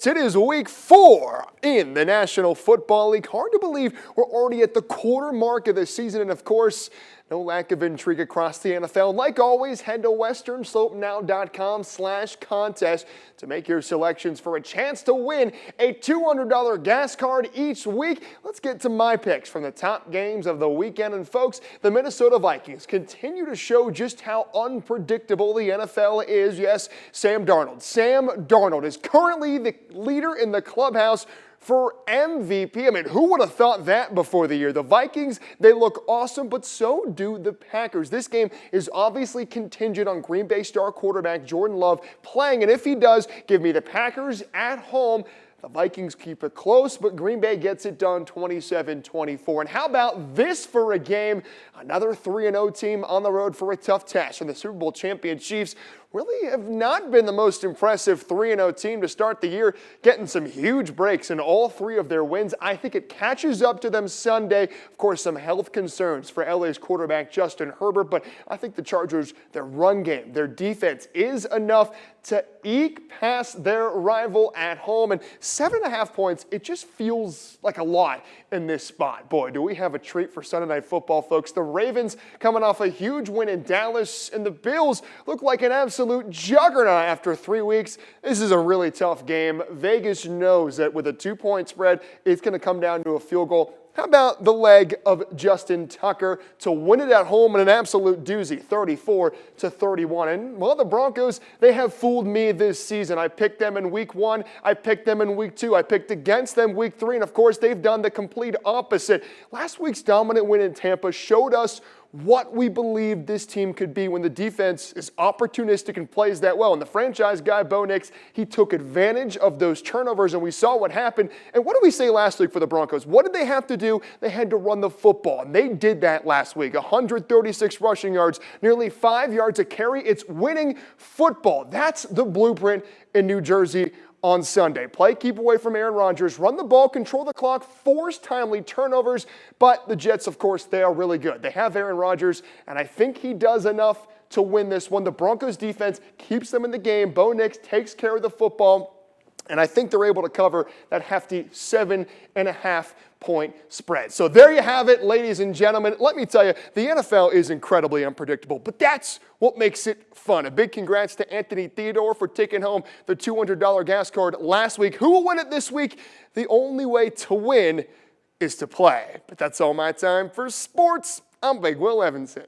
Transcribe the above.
sports. It is week 4 in the National Football League. Hard to believe we're already at the quarter mark of the season, and of course, no lack of intrigue across the NFL. Like always, head to westernslopenow.com/contest to make your selections for a chance to win a $200 gas card each week. Let's get to my picks from the top games of the weekend. And folks, the Minnesota Vikings continue to show just how unpredictable the NFL is. Yes, Sam Darnold. Sam Darnold is currently the leader in the clubhouse for MVP. I mean, who would have thought that before the year? The Vikings, they look awesome, but so do the Packers. This game is obviously contingent on Green Bay star quarterback Jordan Love playing, and if he does, give me the Packers at home. The Vikings keep it close, but Green Bay gets it done 27-24. And how about this for a game? Another 3-0 team on the road for a tough test. And the Super Bowl champion Chiefs really have not been the most impressive 3-0 team to start the year, getting some huge breaks in all 3 of their wins. I think it catches up to them Sunday. Of course, some health concerns for LA's quarterback Justin Herbert, but I think the Chargers, their run game, their defense is enough to eke past their rival at home. And 7.5 points, it just feels like a lot in this spot. Boy, do we have a treat for Sunday Night Football, folks. The Ravens coming off a huge win in Dallas, and the Bills look like an absolute juggernaut after 3 weeks. This is a really tough game. Vegas knows that with a 2-point spread, it's going to come down to a field goal. How about the leg of Justin Tucker to win it at home in an absolute doozy, 34-31? And, well, the Broncos, they have fooled me this season. I picked them in week 1. I picked them in week 2. I picked against them week 3. And, of course, they've done the complete opposite. Last week's dominant win in Tampa showed us what we believed this team could be when the defense is opportunistic and plays that well. And the franchise guy, Bo Nix, he took advantage of those turnovers, and we saw what happened. And what did we say last week for the Broncos? What did they have to do? They had to run the football, and they did that last week. 136 rushing yards, nearly 5 yards a carry. It's winning football. That's the blueprint in New Jersey on Sunday. Play, keep away from Aaron Rodgers, run the ball, control the clock, force timely turnovers. But the Jets, of course, they are really good. They have Aaron Rodgers, and I think he does enough to win this one. The Broncos defense keeps them in the game. Bo Nix takes care of the football, and I think they're able to cover that hefty 7.5-point spread. So there you have it, ladies and gentlemen. Let me tell you, the NFL is incredibly unpredictable, but that's what makes it fun. A big congrats to Anthony Theodore for taking home the $200 gas card last week. Who will win it this week? The only way to win is to play. But that's all my time for sports. I'm Big Will Evanson.